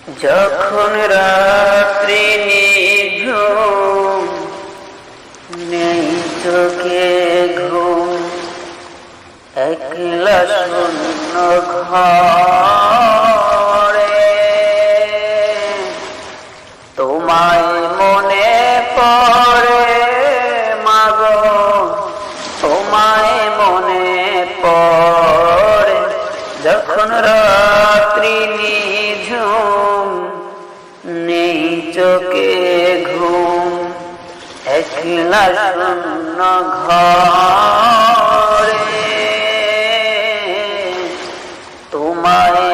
যখন রাত্রি নিঝুম, নেই চোখে ঘুম, একলা শূন্য ঘরে তোমায় মনে পড়ে মাগো, তোমায় মনে পড়ে। যখন রাত্রি নিঝুম, নেই চোখে ঘুম, একলা শূন্য ঘরে তোমায়